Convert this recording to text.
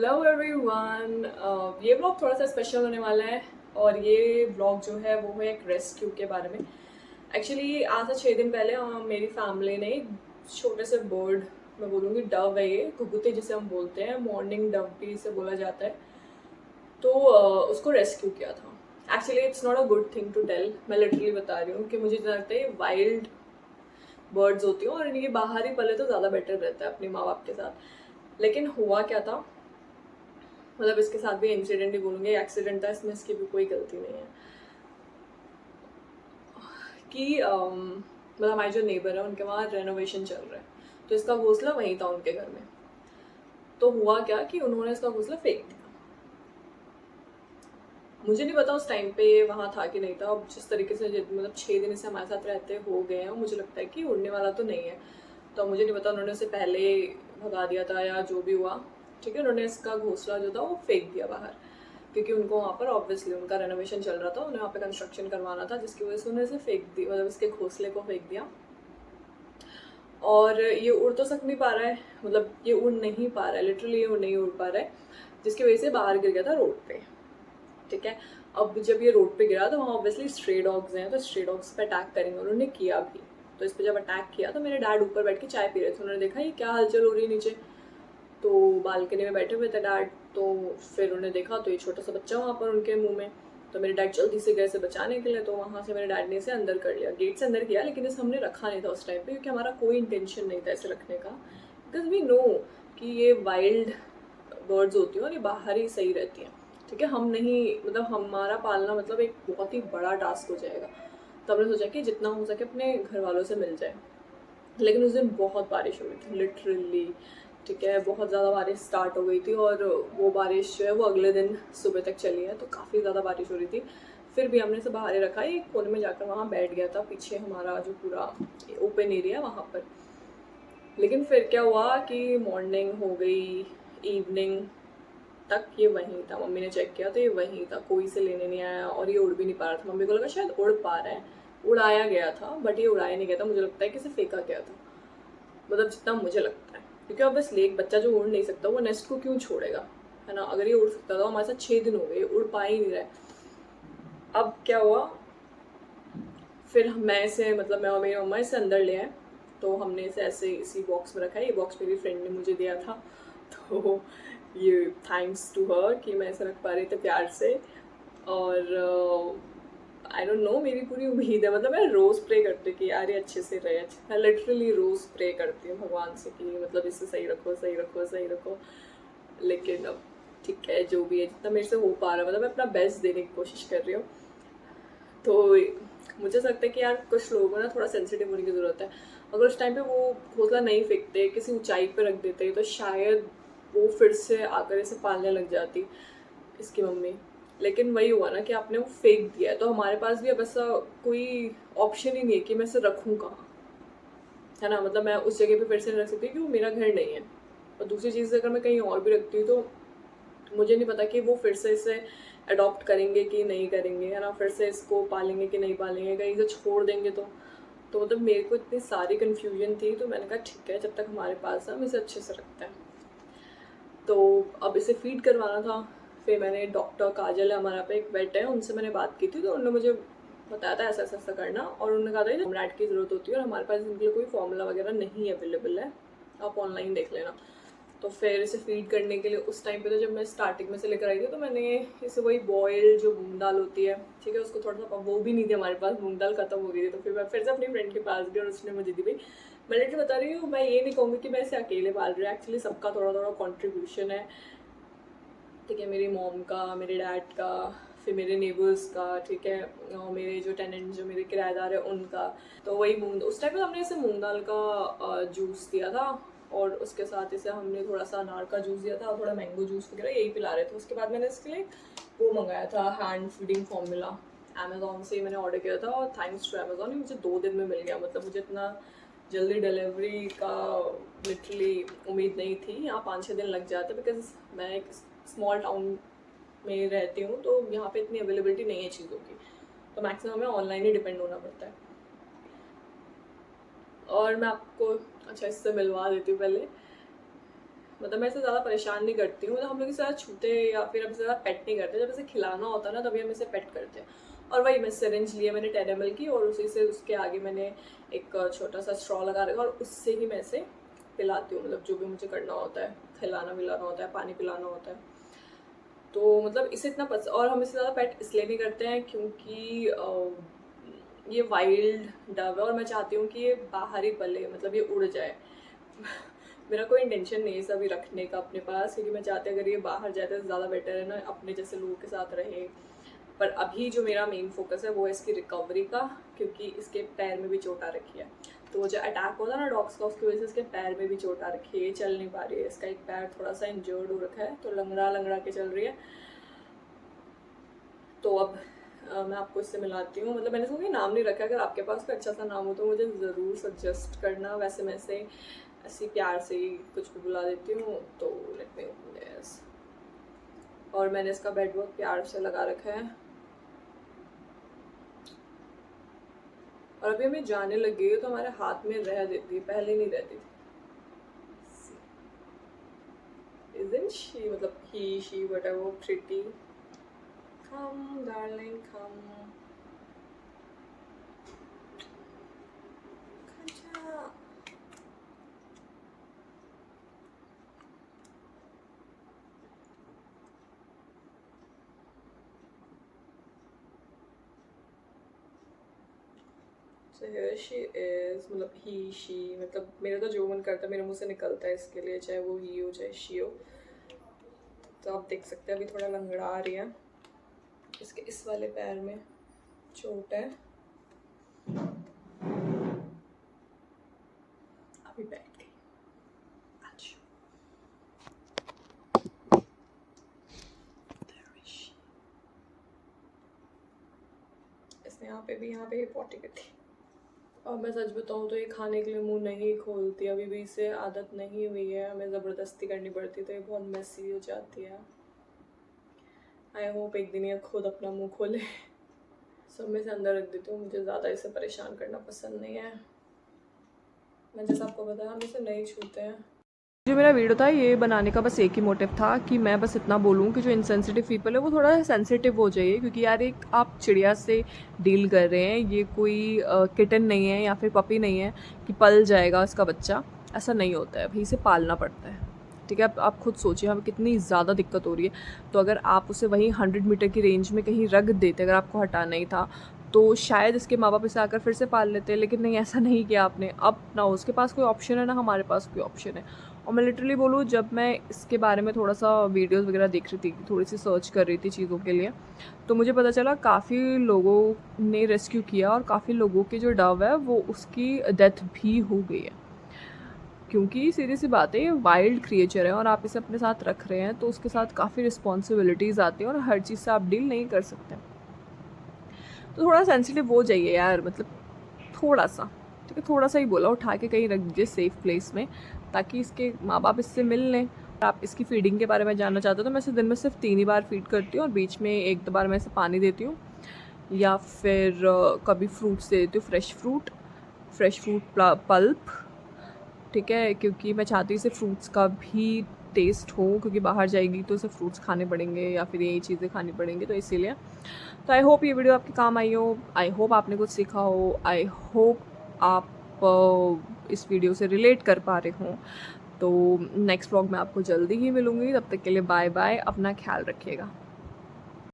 Hello everyone. ये blog थोड़ा सा स्पेशल होने वाला है और ये ब्लॉग जो है वो है एक रेस्क्यू के बारे में। एक्चुअली आज से 6 दिन पहले मेरी फैमिली ने एक छोटे से बर्ड, मैं बोलूँगी डव है, ये घुघुते जिसे हम बोलते हैं, मॉर्निंग डव भी इसे बोला जाता है, तो उसको रेस्क्यू किया था। Actually it's not a good thing to tell, मैं लिटरली बता रही हूँ कि मुझे लगता है वाइल्ड बर्ड्स होती हैं और इनके बाहर ही पले तो ज़्यादा बेटर रहता है अपने माँ बाप के साथ। लेकिन हुआ क्या था, मतलब इसके साथ भी इंसिडेंट ही बोलूँगी, एक्सीडेंट था, इसमें इसकी भी कोई गलती नहीं है। कि मतलब हमारे जो नेबर है उनके वहाँ रेनोवेशन चल रहा है, तो इसका घोंसला वहीं था उनके घर में। तो हुआ क्या कि उन्होंने इसका घोंसला फेंक दिया। मुझे नहीं पता उस टाइम पे वहाँ था कि नहीं था। अब जिस तरीके से मतलब 6 दिन से हमारे साथ रहते हो गए हैं, मुझे लगता है कि उड़ने वाला तो नहीं है। तो मुझे नहीं पता उन्होंने उसे पहले भगा दिया था या जो भी हुआ, ठीक है। उन्होंने इसका घोंसला जो था वो फेंक दिया बाहर, क्योंकि उनको वहाँ पर ऑब्वियसली उनका रेनोवेशन चल रहा था, उन्हें वहाँ पे कंस्ट्रक्शन करवाना था, जिसकी वजह से उन्होंने इसे फेंक दी, मतलब इसके घोंसले को फेंक दिया। और ये उड़ तो सक नहीं पा रहा है, मतलब ये उड़ नहीं पा रहा है, लिटरली ये उड़ नहीं उड़ पा रहा है, जिसकी वजह से बाहर गिर गया था रोड पे, ठीक है। अब जब ये रोड पे गिरा तो वहाँ ऑब्वियसली स्ट्रे डॉग्स हैं, तो स्ट्रे डॉग्स पे अटैक करेंगे, उन्होंने किया भी। तो इस पर जब अटैक किया तो मेरे डैड ऊपर बैठ के चाय पी रहे थे, उन्होंने देखा ये क्या हलचल हो रही है नीचे, तो बालकनी में बैठे हुए थे डैड। तो फिर उन्होंने देखा तो ये छोटा सा बच्चा वहाँ पर उनके मुंह में। तो मेरे डैड जल्दी से गए इसे बचाने के लिए, तो वहाँ से मेरे डैड ने इसे अंदर कर लिया, गेट से अंदर किया, लेकिन इसे हमने रखा नहीं था उस टाइम पे, क्योंकि हमारा कोई इंटेंशन नहीं था इसे रखने का, बिकॉज वी नो कि ये वाइल्ड बर्ड्स होती हैं और ये बाहर ही सही रहती हैं, ठीक है। हम नहीं, मतलब हमारा पालना मतलब एक बहुत ही बड़ा टास्क हो जाएगा। तो हमने सोचा कि जितना हो सके अपने घर वालों से मिल जाए। लेकिन उस दिन बहुत बारिश हो रही थी लिटरली, ठीक है, बहुत ज़्यादा बारिश स्टार्ट हो गई थी, और वो बारिश जो है वो अगले दिन सुबह तक चली है, तो काफ़ी ज़्यादा बारिश हो रही थी। फिर भी हमने इसे बाहर ही रखा, एक कोने में जाकर वहाँ बैठ गया था, पीछे हमारा जो पूरा ओपन एरिया वहाँ पर। लेकिन फिर क्या हुआ कि मॉर्निंग हो गई, इवनिंग तक ये वहीं था, मम्मी ने चेक किया तो ये वहीं था, कोई इसे लेने नहीं आया, और ये उड़ भी नहीं पा रहा था। मम्मी को लगा शायद उड़ पा रहा है, उड़ाया गया था, बट ये उड़ाया नहीं गया था, मुझे लगता है कि इसे फेंका गया था, मतलब जितना मुझे लगता है। क्योंकि ऑब्वियसली एक बच्चा जो उड़ नहीं सकता वो नेस्ट को क्यों छोड़ेगा, है ना। अगर ये उड़ सकता था, हमारे साथ 6 दिन हो गए, उड़ पा ही नहीं रहा है। अब क्या हुआ, फिर मैं इसे, मतलब मैं और मेरी मम्मा इसे अंदर ले आए, तो हमने इसे ऐसे इसी बॉक्स में रखा है। ये बॉक्स मेरी फ्रेंड ने मुझे दिया था, तो ये थैंक्स टू हर कि मैं इसे रख पा रही थी प्यार से। और आई डोंट नो, मेरी पूरी उम्मीद है, मतलब मैं रोज़ प्रे करती हूँ कि यार ये अच्छे से रहे, मैं लिटरली रोज़ प्रे करती हूँ भगवान से कि मतलब इसे सही रखो, सही रखो, सही रखो। लेकिन अब ठीक है, जो भी है, जितना मेरे से हो पा रहा है, मतलब मैं अपना बेस्ट देने की कोशिश कर रही हूँ। तो मुझे ऐसा लगता है कि यार कुछ लोगों को ना थोड़ा सेंसिटिव होने की ज़रूरत है। अगर उस टाइम पे वो घोंसला नहीं फेंकते, किसी ऊंचाई पे रख देते, तो शायद वो फिर से आकर इसे पालने लग जाती, इसकी मम्मी। लेकिन वही हुआ ना कि आपने वो फेंक दिया है, तो हमारे पास भी अब ऐसा कोई ऑप्शन ही नहीं है कि मैं इसे रखूँ कहाँ, है ना। मतलब मैं उस जगह पे फिर से नहीं रख सकती, क्योंकि वो मेरा घर नहीं है। और दूसरी चीज़, अगर मैं कहीं और भी रखती हूँ तो मुझे नहीं पता कि वो फिर से इसे अडॉप्ट करेंगे कि नहीं करेंगे, है ना, फिर से इसको पालेंगे कि नहीं पालेंगे, कहीं से छोड़ देंगे तो मतलब मेरे को इतनी सारी कन्फ्यूजन थी, तो मैंने कहा ठीक है, जब तक हमारे पास है हम इसे अच्छे से रखते हैं। तो अब इसे फीड करवाना था। फिर मैंने डॉक्टर काजल है हमारा पे, एक वेट है, उनसे मैंने बात की थी, तो उन्होंने मुझे बताया था ऐसा ऐसा ऐसा करना, और उन्होंने कहा था फॉर्मूलाट की ज़रूरत होती है और हमारे पास इनके लिए कोई फॉर्मूला वगैरह नहीं अवेलेबल है, आप ऑनलाइन देख लेना। तो फिर इसे फीड करने के लिए उस टाइम पे, तो जब मैं स्टार्टिंग में से लेकर आई थी, तो मैंने इसे वही बॉयल जो मूंग दाल होती है, ठीक है, उसको थोड़ा सा, वो भी नहीं थी हमारे पास, मूंग दाल खत्म हो गई थी, तो फिर मैं फिर से अपनी फ्रेंड के पास गई और उसने मुझे दी। भाई मैं लेके बता रही हूँ, मैं ये नहीं कहूँगी कि मैं इसे अकेले पाल रही हूँ, एक्चुअली सबका थोड़ा थोड़ा कॉन्ट्रीब्यूशन है, ठीक है। मेरी मॉम का, मेरे डैड का, फिर मेरे नेबर्स का, ठीक है, और मेरे जो टेनेंट, जो मेरे किराएदार है उनका। तो वही मूंग, उस टाइम पे हमने इसे मूंग दाल का जूस दिया था, और उसके साथ इसे हमने थोड़ा सा अनार का जूस दिया था और थोड़ा मैंगो जूस वगैरह यही पिला रहे थे। उसके बाद मैंने इसके लिए वो मंगाया था, हैंड फीडिंग फॉर्मूला, अमेज़ोन से मैंने ऑर्डर किया था, और थैंक्स टू अमेज़ोन मुझे 2 दिन में मिल गया। मतलब मुझे इतना जल्दी डिलीवरी का लिटरली उम्मीद नहीं थी, यहाँ 5-6 दिन लग जाते, बिकॉज मैं एक स्मॉल टाउन में रहती हूँ, तो यहाँ पे इतनी अवेलेबिलिटी नहीं है चीज़ों की, तो मैक्सिमम हमें ऑनलाइन ही डिपेंड होना पड़ता है। और मैं आपको अच्छा इससे मिलवा देती हूँ पहले। मतलब मैं इसे ज़्यादा परेशान नहीं करती हूँ, मतलब हम लोग इसे ज़्यादा छूते या फिर हम इसे ज़्यादा पेट नहीं करते। जब इसे खिलाना होता है ना तभी हम इसे पेट करते हैं। और वही मैं सिरिंज लिए मैंने 10 ml की, और उसी से उसके आगे मैंने एक छोटा सा स्ट्रॉ लगा रखा, और उससे ही मैं इसे पिलाती हूँ, मतलब जो भी मुझे करना होता है, खिलाना विलाना होता है, पानी पिलाना होता है। तो मतलब इसे इतना पसंद, और हम इसे ज़्यादा पेट इसलिए नहीं करते हैं क्योंकि ये वाइल्ड डव है और मैं चाहती हूँ कि ये बाहर ही पले, मतलब ये उड़ जाए। मेरा कोई इंटेंशन नहीं है इसे अभी रखने का अपने पास, क्योंकि मैं चाहती हूँ अगर ये बाहर जाए तो ज़्यादा बेटर है ना, अपने जैसे लोगों के साथ रहे। पर अभी जो मेरा मेन फोकस है वो है इसकी रिकवरी का, क्योंकि इसके पैर में भी चोट आ रखी है। तो वो जो अटैक होता है ना डॉग्स का, उसकी वजह से इसके पैर में भी चोट आ रखी है, ये चल नहीं पा रही है। इसका एक पैर थोड़ा सा इंजर्ड हो रखा है, तो लंगड़ा लंगड़ा के चल रही है। तो अब मैं आपको इससे मिलाती हूँ। मतलब मैंने इसको कोई नाम नहीं रखा, अगर आपके पास कोई अच्छा सा नाम हो तो मुझे ज़रूर सजेस्ट करना। वैसे मैं इसे ऐसे प्यार से ही कुछ भी बुला देती हूँ। तो लेट मी ओपन दिस, और मैंने इसका बेड बहुत प्यार से लगा रखा है। और अभी हमें जाने लगी है तो हमारे हाथ में रह देती है, पहले नहीं रहती थी। Isn't she, मतलब he, she, whatever, pretty? Come darling, come. Kacha. So here she is, मतलब he, she, मतलब मेरा तो जो मन करता है मेरे मुंह से निकलता है इसके लिए, चाहे वो ही हो चाहे she हो। तो आप देख सकते हैं अभी थोड़ा लंगड़ा आ रही है, इसके इस वाले पैर में चोट है। अभी बैठ गई। अच्छा, इसने यहाँ पे ही पॉटी करती है। और मैं सच बताऊँ तो ये खाने के लिए मुंह नहीं खोलती, अभी भी इसे आदत नहीं हुई है, हमें ज़बरदस्ती करनी पड़ती, तो ये बहुत मेसी हो जाती है। आई होप एक दिन ये खुद अपना मुंह खोले। सब मैं इसे अंदर रख देती हूँ, मुझे ज़्यादा इसे परेशान करना पसंद नहीं है। मैं जैसे आपको बताया हम इसे नहीं छूते हैं। जो मेरा वीडियो था ये बनाने का बस एक ही मोटिव था कि मैं बस इतना बोलूँ कि जो इनसेंसिटिव पीपल है वो थोड़ा सेंसिटिव हो जाइए, क्योंकि यार एक आप चिड़िया से डील कर रहे हैं, ये कोई किटन नहीं है या फिर पपी नहीं है कि पल जाएगा इसका बच्चा, ऐसा नहीं होता है भाई, इसे पालना पड़ता है। ठीक है, आप खुद सोचिए हमें कितनी ज़्यादा दिक्कत हो रही है। तो अगर आप उसे वहीं 100 मीटर की रेंज में कहीं रख देते, अगर आपको हटाना ही था, तो शायद इसके माँ बाप इसे आकर फिर से पाल लेते, लेकिन नहीं, ऐसा नहीं किया आपने। अब ना उसके पास कोई ऑप्शन है ना हमारे पास कोई ऑप्शन है। और मैं लिटरली बोलूँ, जब मैं इसके बारे में थोड़ा सा वीडियोस वगैरह देख रही थी, थोड़ी सी सर्च कर रही थी चीज़ों के लिए, तो मुझे पता चला काफ़ी लोगों ने रेस्क्यू किया और काफ़ी लोगों की जो डव है वो उसकी डेथ भी हो गई है। क्योंकि सीधी सी बात है, ये वाइल्ड क्रिएचर है और आप इसे अपने साथ रख रहे हैं तो उसके साथ काफ़ी रिस्पॉन्सिबिलिटीज़ आती हैं और हर चीज़ से आप डील नहीं कर सकते। तो थोड़ा सेंसिटिव हो जाइए यार, मतलब थोड़ा सा, ठीक है, थोड़ा सा ही बोला, उठा के कहीं रख दीजिए सेफ़ प्लेस में, ताकि इसके माँ बाप इससे मिल लें। आप इसकी फीडिंग के बारे में जानना चाहते हो तो मैं इसे दिन में सिर्फ 3 ही बार फीड करती हूँ, और बीच में 1-2 बार मैं इसे पानी देती हूँ, या फिर कभी फ्रूट्स दे देती हूँ, फ्रेश फ्रूट पल्प। ठीक है, क्योंकि मैं चाहती हूँ इसे फ्रूट्स का भी टेस्ट हो, क्योंकि बाहर जाएगी तो इसे फ्रूट्स खाने पड़ेंगे या फिर यही चीज़ें खानी पड़ेंगी, तो इसीलिए। तो आई होप ये वीडियो आपके काम आई हो, आई होप आपने कुछ सीखा हो, आई होप आप इस वीडियो से रिलेट कर पा रहे हों। तो नेक्स्ट व्लॉग में आपको जल्दी ही मिलूँगी, तब तक के लिए बाय बाय, अपना ख्याल रखिएगा।